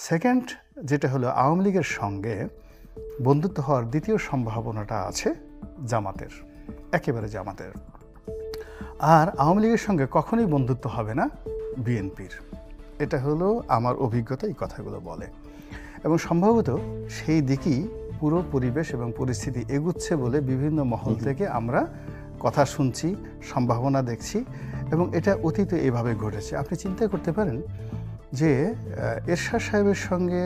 Second যেটা হলো আওয়ামী লীগের সঙ্গে বন্ধুত্ব হওয়ার দ্বিতীয় সম্ভাবনাটা আছে জামাতের, একেবারে জামাতের। আর আওয়ামী লীগের সঙ্গে কখনোই বন্ধুত্ব হবে না বিএনপির। এটা হলো আমার অভিজ্ঞতা, এই কথাগুলো বলে। এবং সম্ভবত সেই দিকেই পুরো পরিবেশ এবং পরিস্থিতি এগুচ্ছে বলে বিভিন্ন মহল থেকে আমরা কথা শুনছি, সম্ভাবনা দেখছি, এবং এটা অতীতে এভাবে ঘটেছে। আপনি চিন্তা করতে পারেন যে এরশাদ সাহেবের সঙ্গে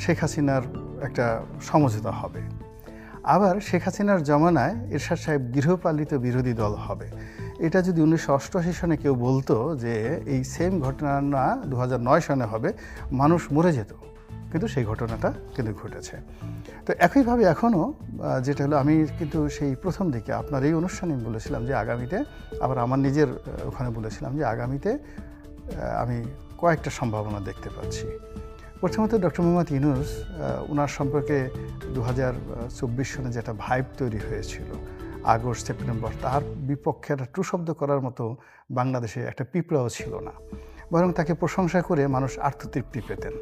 শেখ হাসিনার একটা সমঝোতা হবে, আবার শেখ হাসিনার জমানায় এরশাদ সাহেব গৃহপালিত বিরোধী দল হবে। এটা যদি 1988 সনে কেউ বলতো যে এই সেম ঘটনা না 2009 সনে হবে, মানুষ মরে যেত। কিন্তু সেই ঘটনাটা কিন্তু ঘটেছে। তো একইভাবে এখনও যেটা হলো, আমি কিন্তু সেই প্রথম দিকে আপনার এই অনুষ্ঠানে বলেছিলাম যে আগামীতে, আবার আমার নিজের ওখানে বলেছিলাম যে আগামীতে আমি কয়েকটা সম্ভাবনা দেখতে পাচ্ছি। প্রথমত ডক্টর মোহাম্মদ ইউনূস, ওনার সম্পর্কে 2024 সনে যেটা ভাইব তৈরি হয়েছিল আগস্ট সেপ্টেম্বর, তার বিপক্ষে একটা ট্রু শব্দ করার মতো বাংলাদেশে একটা পিঁপড়াও ছিল না, বরং তাকে প্রশংসা করে মানুষ আত্মতৃপ্তি পেতেন।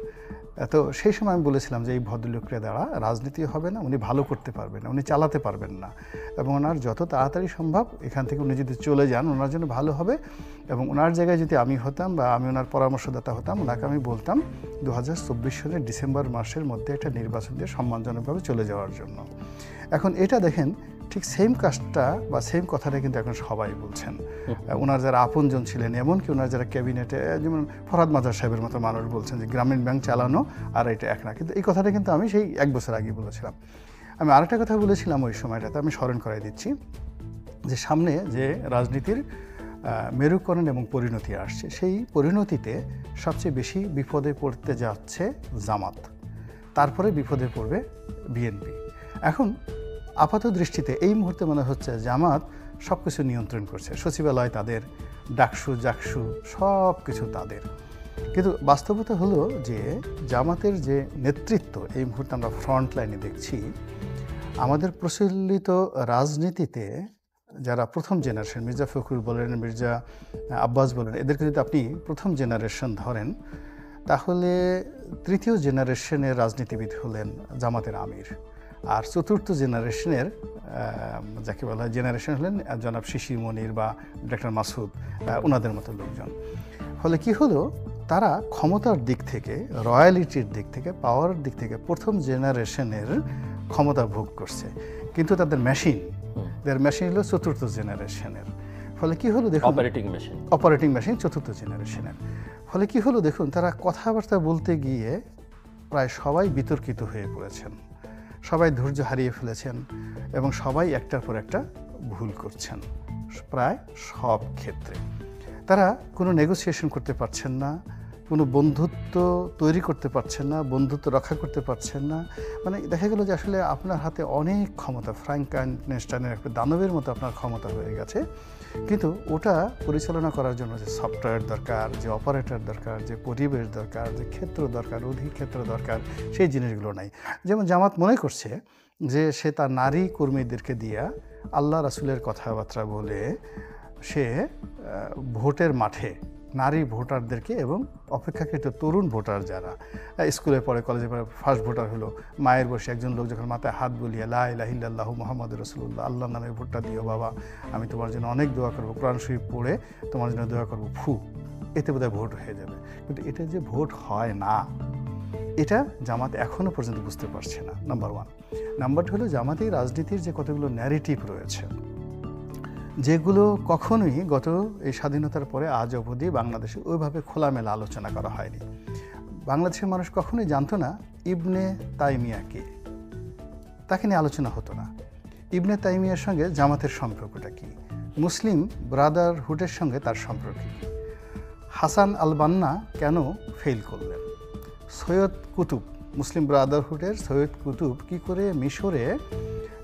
তো সেই সময় আমি বলেছিলাম যে এই ভদ্রলোকের দ্বারা রাজনীতি হবে না, উনি ভালো করতে পারবেন না, উনি চালাতে পারবেন না, এবং ওনার যত তাড়াতাড়ি সম্ভব এখান থেকে উনি যদি চলে যান ওনার জন্য ভালো হবে। এবং ওনার জায়গায় যদি আমি হতাম বা আমি ওনার পরামর্শদাতা হতাম, ওনাকে আমি বলতাম 2024 সালের ডিসেম্বর মাসের মধ্যে একটা নির্বাচন দিয়ে সম্মানজনকভাবে চলে যাওয়ার জন্য। এখন এটা দেখেন, ঠিক সেম কাজটা বা সেম কথাটা কিন্তু এখন সবাই বলছেন। ওনার যারা আপনজন ছিলেন, এমনকি ওনার যারা ক্যাবিনেটে, যেমন ফরহাদ মাজার সাহেবের মতো মানুষ বলছেন যে গ্রামীণ ব্যাংক চালানো আর এটা এক না। কিন্তু এই কথাটা কিন্তু আমি সেই 1 বছর আগে বলেছিলাম। আমি আরেকটা কথা বলেছিলাম ওই সময়টাতে, আমি স্মরণ করাই দিচ্ছি, যে সামনে যে রাজনীতির মেরুকরণ এবং পরিণতি আসছে, সেই পরিণতিতে সবচেয়ে বেশি বিপদে পড়তে যাচ্ছে জামাত, তারপরে বিপদে পড়বে বিএনপি। এখন আপাত দৃষ্টিতে এই মুহূর্তে মনে হচ্ছে জামাত সব কিছু নিয়ন্ত্রণ করছে, সচিবালয় তাদের, ডাকসু জাকসু সব কিছু তাদের। কিন্তু বাস্তবতা হলো যে জামাতের যে নেতৃত্ব এই মুহূর্তে আমরা ফ্রন্ট লাইনে দেখছি, আমাদের প্রচলিত রাজনীতিতে যারা প্রথম জেনারেশন, মির্জা ফখরুল বলেন, মির্জা আব্বাস বলেন, এদেরকে যদি আপনি প্রথম জেনারেশন ধরেন, তাহলে তৃতীয় জেনারেশনের রাজনীতিবিদ হলেন জামাতের আমির, আর চতুর্থ জেনারেশনের যাকে বলা হয় জেনারেশন হলেন জনাব শিশির মনির বা ডক্টর মাসুদ, ওনাদের মতো লোকজন। ফলে কি হলো, তারা ক্ষমতার দিক থেকে, রয়্যালিটির দিক থেকে, পাওয়ারের দিক থেকে প্রথম জেনারেশনের ক্ষমতা ভোগ করছে, কিন্তু মেশিন হলো চতুর্থ জেনারেশনের। ফলে কি হলো দেখুন, অপারেটিং মেশিন চতুর্থ জেনারেশনের। ফলে কি হলো দেখুন, তারা কথাবার্তা বলতে গিয়ে প্রায় সবাই বিতর্কিত হয়ে পড়েছেন, সবাই ধৈর্য হারিয়ে ফেলেছেন, এবং সবাই একটার পর একটা ভুল করছেন। প্রায় সব ক্ষেত্রে তারা কোনো নেগোসিয়েশন করতে পারছেন না, কোনো বন্ধুত্ব তৈরি করতে পারছেন না, বন্ধুত্ব রক্ষা করতে পারছেন না। মানে দেখা গেল যে আসলে আপনার হাতে অনেক ক্ষমতা, ফ্র্যাঙ্কেনস্টাইনের একটা দানবের মতো আপনার ক্ষমতা হয়ে গেছে, কিন্তু ওটা পরিচালনা করার জন্য যে সফটওয়্যার দরকার, যে অপারেটর দরকার, যে পরিবেশ দরকার, যে ক্ষেত্র দরকার, অধিক্ষেত্র দরকার, সেই জিনিসগুলো নাই। যেমন জামাত মনে করছে যে সে তার নারী কর্মীদেরকে দিয়া আল্লাহ রাসূলের কথাবার্তা বলে সে ভোটের মাঠে নারী ভোটারদেরকে এবং অপেক্ষাকৃত তরুণ ভোটার যারা স্কুলে পড়ে, কলেজে পড়ে, ফার্স্ট ভোটার হলো মায়ের বসে একজন লোক যখন মাথায় হাত বুলিয়ে লা ইলাহা ইল্লাল্লাহু মুহাম্মাদুর রাসূলুল্লাহ, আল্লাহর নামে ভোটটা দিও বাবা, আমি তোমার জন্য অনেক দোয়া করবো, কোরআন শরীফ পড়ে তোমার জন্য দোয়া করবো, এতে বোধহয় ভোট হয়ে যাবে। কিন্তু এটা যে ভোট হয় না, এটা জামাত এখনও পর্যন্ত বুঝতে পারছে না, নাম্বার 1। নাম্বার 2 হলো জামাতের রাজনীতির যে কতগুলো ন্যারেটিভ রয়েছে, যেগুলো কখনোই গত এই স্বাধীনতার পরে আজ অবধি বাংলাদেশে ওইভাবে খোলামেলা আলোচনা করা হয়নি। বাংলাদেশের মানুষ কখনোই জানতো না ইবনে তাইমিয়া কে, তাকে নিয়ে আলোচনা হতো না। ইবনে তাইমিয়ার সঙ্গে জামাতের সম্পর্কটা কী, মুসলিম ব্রাদারহুডের সঙ্গে তার সম্পর্ক কী, হাসান আল বান্না কেন ফেল করলেন, সৈয়দ কুতুব, মুসলিম ব্রাদারহুডের সৈয়দ কুতুব কী করে মিশরে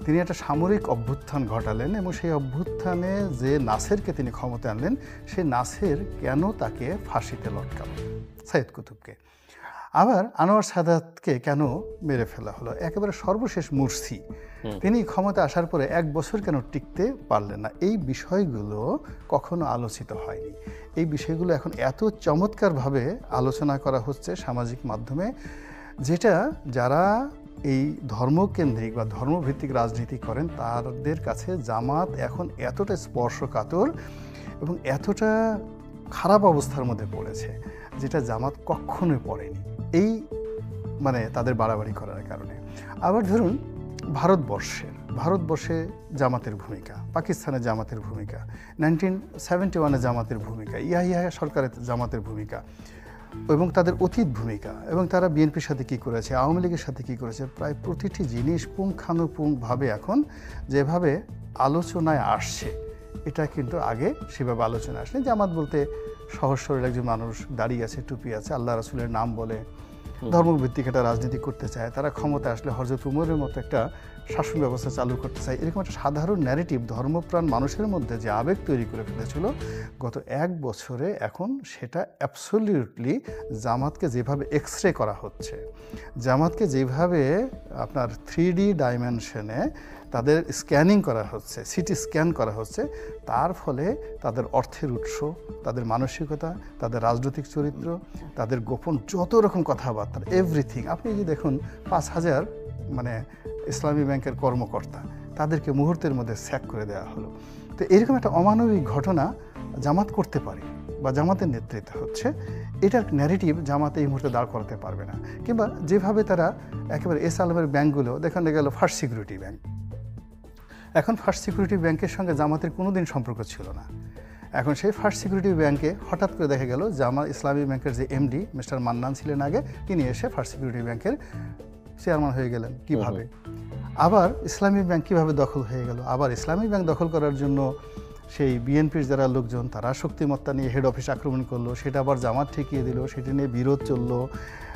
তিনি একটা সামরিক অভ্যুত্থান ঘটালেন, এবং সেই অভ্যুত্থানে যে নাসেরকে তিনি ক্ষমতা আনলেন, সেই নাসের কেন তাকে ফাঁসিতে লটকাল, সৈয়দ কুতুবকে। আবার আনোয়ার সাদাতকে কেন মেরে ফেলা হলো? একেবারে সর্বশেষ মুরসি, তিনি ক্ষমতা আসার পরে 1 বছর কেন টিকতে পারলেন না? এই বিষয়গুলো কখনো আলোচিত হয়নি। এই বিষয়গুলো এখন এত চমৎকারভাবে আলোচনা করা হচ্ছে সামাজিক মাধ্যমে, যেটা যারা এই ধর্মকেন্দ্রিক বা ধর্মভিত্তিক রাজনীতি করেন তাদের কাছে জামাত এখন এতটা স্পর্শকাতর এবং এতটা খারাপ অবস্থার মধ্যে পড়েছে, যেটা জামাত কখনোই পড়েনি এই মানে তাদের বাড়াবাড়ি করার কারণে। আবার ধরুন ভারতবর্ষে জামাতের ভূমিকা, পাকিস্তানে জামাতের ভূমিকা, 1971-এ জামাতের ভূমিকা, ইয়াহিয়া সরকারের জামাতের ভূমিকা এবং তাদের অতীত ভূমিকা, এবং তারা বিএনপির সাথে কী করেছে, আওয়ামী লীগের সাথে কী করেছে, প্রায় প্রতিটি জিনিস পুঙ্খানুপুঙ্খভাবে এখন যেভাবে আলোচনায় আসছে, এটা কিন্তু আগে সেভাবে আলোচনা আসেনি। জামাত বলতে সহজ সরল একজন মানুষ, দাঁড়িয়ে আছে, টুপি আছে, আল্লাহ রাসূলের নাম বলে, ধর্মভিত্তিক একটা রাজনীতি করতে চায়, তারা ক্ষমতা আসলে হযরত উমরের মতো একটা শাসন ব্যবস্থা চালু করতে চায়, এরকম একটা সাধারণ ন্যারেটিভ ধর্মপ্রাণ মানুষের মধ্যে যে আবেগ তৈরি করে ফেলেছিল গত 1 বছরে, এখন সেটা অ্যাবসলিউটলি জামাতকে যেভাবে এক্সরে করা হচ্ছে, জামাতকে যেভাবে আপনার 3D ডাইমেনশনে তাদের স্ক্যানিং করা হচ্ছে, সিটি স্ক্যান করা হচ্ছে, তার ফলে তাদের অর্থের উৎস, তাদের মানসিকতা, তাদের রাজনৈতিক চরিত্র, তাদের গোপন যত রকম কথাবার্তা, এভরিথিং। আপনি যে দেখুন 5,000 মানে ইসলামী ব্যাংকের কর্মকর্তা, তাদেরকে মুহূর্তের মধ্যে স্যাক করে দেওয়া হলো। তো এরকম একটা অমানবিক ঘটনা জামাত করতে পারে বা জামাতের নেতৃত্বে হচ্ছে, এটার ন্যারেটিভ জামাত এই মুহূর্তে দাঁড় করাতে পারবে না। কিংবা যেভাবে তারা একেবারে এস আলমের ব্যাংকগুলো দেখানো গেল ফার্স্ট সিকিউরিটি ব্যাংক, এখন ফার্স্ট সিকিউরিটি ব্যাংকের সঙ্গে জামাতের কোনো দিন সম্পর্ক ছিল না, এখন সেই ফার্স্ট সিকিউরিটি ব্যাংকে হঠাৎ করে দেখা গেল জামাত ইসলামী ব্যাংকের যে এমডি মিস্টার মান্নান ছিলেন আগে, তিনি এসে ফার্স্ট সিকিউরিটি ব্যাংকের চেয়ারম্যান হয়ে গেলেন। কিভাবে? আবার ইসলামী ব্যাংক কীভাবে দখল হয়ে গেল? আবার ইসলামী ব্যাংক দখল করার জন্য সেই বিএনপির যারা লোকজন, তারা শক্তিমত্তা নিয়ে হেড অফিস আক্রমণ করলো, সেটা আবার জামাত ঠেকিয়ে দিল, সেটা নিয়ে বিরোধ চললো।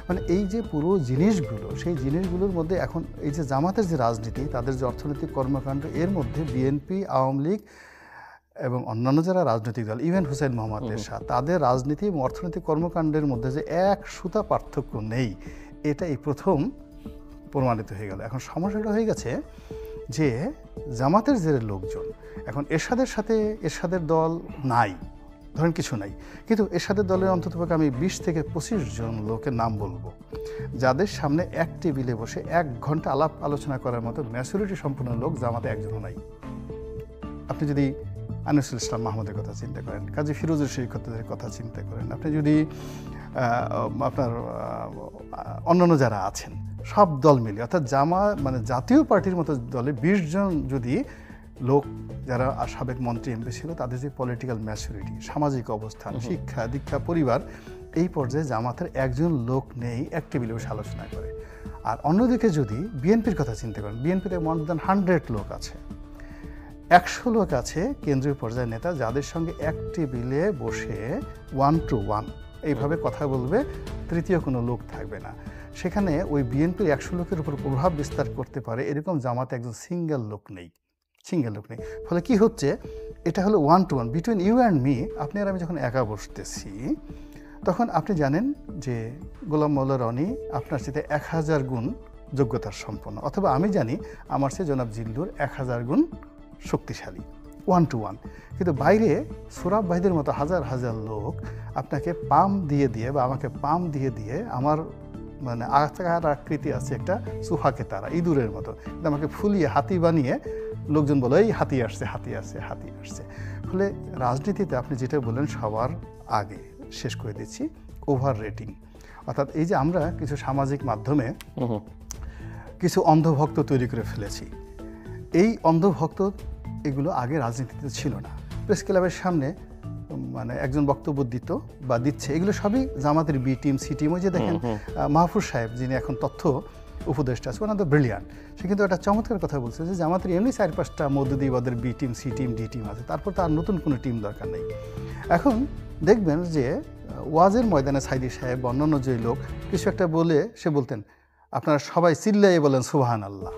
মানে এই যে পুরো জিনিসগুলো, সেই জিনিসগুলোর মধ্যে এখন এই যে জামাতের যে রাজনীতি, তাদের যে অর্থনৈতিক কর্মকাণ্ড, এর মধ্যে বিএনপি, আওয়ামী লীগ এবং অন্যান্য যারা রাজনৈতিক দল, ইভেন হুসেইন মোহাম্মদ এরশাদ, তাদের রাজনীতি এবং অর্থনৈতিক কর্মকাণ্ডের মধ্যে যে এক সুতা পার্থক্য নেই, এটা এই প্রথম প্রমাণিত হয়ে গেল। এখন সমস্যাটা হয়ে গেছে যে জামাতের যে লোকজন, এখন এরশাদের দল নাই, ধরেন কিছু নাই, কিন্তু এরশাদের দলের অন্ততপক্ষে আমি 20 থেকে 25 জন লোকের নাম বলবো, যাদের সামনে এক টেবিলে বসে 1 ঘন্টা আলাপ আলোচনা করার মতো ম্যাচুরিটি সম্পন্ন লোক জামাতে একজনও নাই। আপনি যদি আনিসুল ইসলাম মাহমুদের কথা চিন্তা করেন, কাজী ফিরোজের শরীফতের কথা চিন্তা করেন, আপনি যদি আপনার অন্যান্য যারা আছেন সব দল মিলে, অর্থাৎ মানে জাতীয় পার্টির মতো দলে 20 জন যদি লোক যারা সাবেক মন্ত্রী এমপি ছিল, তাদের যে পলিটিক্যাল ম্যাচুরিটি, সামাজিক অবস্থান, শিক্ষা দীক্ষা, পরিবার, এই পর্যায়ে জামাতের একজন লোক নেই এক টেবিলে বসে আলোচনা করে। আর অন্যদিকে যদি বিএনপির কথা চিন্তা করেন, বিএনপিতে মোর দ্যান 100 লোক আছে, 100 লোক আছে কেন্দ্রীয় পর্যায়ের নেতা, যাদের সঙ্গে এক টেবিলে বসে 1 to 1 এইভাবে কথা বলবে, তৃতীয় কোনো লোক থাকবে না। সেখানে ওই বিএনপির 100 লোকের উপর প্রভাব বিস্তার করতে পারে এরকম জামাতে একজন সিঙ্গেল লোক নেই। ফলে কি হচ্ছে, এটা হলো 1 to 1 between you and me. আপনি আর আমি যখন একা বসতেছি, তখন আপনি জানেন যে গোলাম মওলা রনি আপনার সাথে 1000 গুণ যোগ্যতার সম্পন্ন, অথবা আমি জানি আমার চেয়ে জনাব জিল্লুর 1000 গুণ শক্তিশালী, 1 to 1। কিন্তু বাইরে সোরাব ভাইদের মতো হাজার হাজার লোক আপনাকে পাম দিয়ে দিয়ে বা আমাকে পাম দিয়ে দিয়ে, আমার মানে আকার আকৃতি আছে একটা সুহাকে তারা ইঁদুরের মতো, কিন্তু আমাকে ফুলিয়ে হাতি বানিয়ে লোকজন বলে এই হাতি আসছে। ফলে রাজনীতিতে আপনি যেটা বললেন সবার আগে শেষ করে দিচ্ছি, ওভার রেটিং। অর্থাৎ এই যে আমরা কিছু সামাজিক মাধ্যমে কিছু অন্ধভক্ত তৈরি করে ফেলেছি, এই অন্ধভক্ত এগুলো আগে রাজনীতিতে ছিল না। প্রেস ক্লাবের সামনে মানে একজন বক্তব্য দিত বা দিচ্ছে, এগুলো সবই জামাতের বি টিম, সি টিম। ওই যে দেখেন মাহফুজ সাহেব, যিনি এখন তথ্য উপদেষ্টা আছে, ওনার তো ব্রিলিয়ান্ট, সে কিন্তু একটা চমৎকার কথা বলছে যে জামাতের এমনি 4-5টা মওদুদি ওদের B team, C team, D team আছে, তারপর তার নতুন কোনো টিম দরকার নেই। এখন দেখবেন যে ওয়াজের ময়দানে সাইদি সাহেব অন্যান্য যে লোক কিছু একটা বলে, সে বলতেন আপনারা সবাই চিল্লাইয়ে বলেন সুবহানাল্লাহ,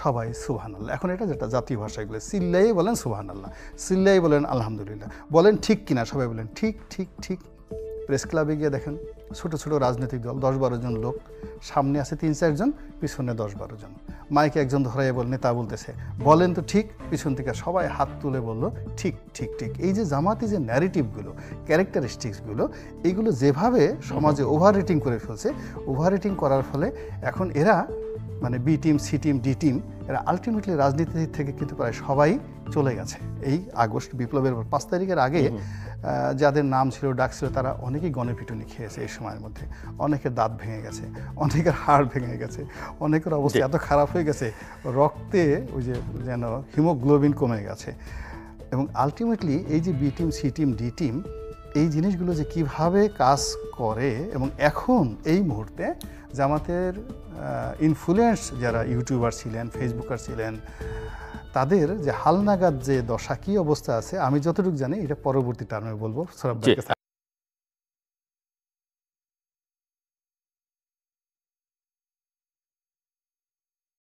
সবাই সুবহানাল্লাহ। এখন এটা যেটা জাতীয় ভাষা, এগুলো চিল্লাইয়ে বলেন সুবহানাল্লাহ, চিল্লাইয়ে বলেন আলহামদুলিল্লাহ, বলেন ঠিক কিনা, সবাই বলেন ঠিক ঠিক ঠিক। প্রেস ক্লাবে গিয়ে দেখেন ছোট ছোট রাজনৈতিক দল 10-12 জন লোক, সামনে আছে 3-4 জন, পিছনে 10-12 জন। মাইকে একজন ধরাইয়া নেতা বলতেছে, বলেন তো ঠিক, পিছন থেকে সবাই হাত তুলে বলল ঠিক ঠিক ঠিক। এই যে জামাতি যে ন্যারেটিভগুলো, ক্যারেক্টারিস্টিক্সগুলো, এইগুলো যেভাবে সমাজে ওভার রেটিং করে ফেলছে, ওভার রেটিং করার ফলে এখন এরা মানে B team, C team, D team, এরা আলটিমেটলি রাজনীতি থেকে কিন্তু প্রায় সবাই চলে গেছে। এই আগস্ট বিপ্লবের 5 তারিখের আগে যাদের নাম ছিল, ডাক ছিল, তারা অনেকেই গণপিটুনি খেয়েছে এই সময়ের মধ্যে। অনেকের দাঁত ভেঙে গেছে, অনেকের হাড় ভেঙে গেছে, অনেকের অবস্থা এত খারাপ হয়ে গেছে, রক্তে ওই যে যেন হিমোগ্লোবিন কমে গেছে। এবং আলটিমেটলি এই যে B team, C team, D team, এই জিনিসগুলো যে কিভাবে কাজ করে, এবং এখন এই মুহূর্তে জামাতের ইনফ্লুয়েন্স যারা ইউটিউবার ছিলেন, ফেসবুকার ছিলেন, তাদের যে হালনাগাদ যে দশা, কী অবস্থা আছে, আমি যতটুকু জানি এটা পরবর্তী টার্মে বলবো।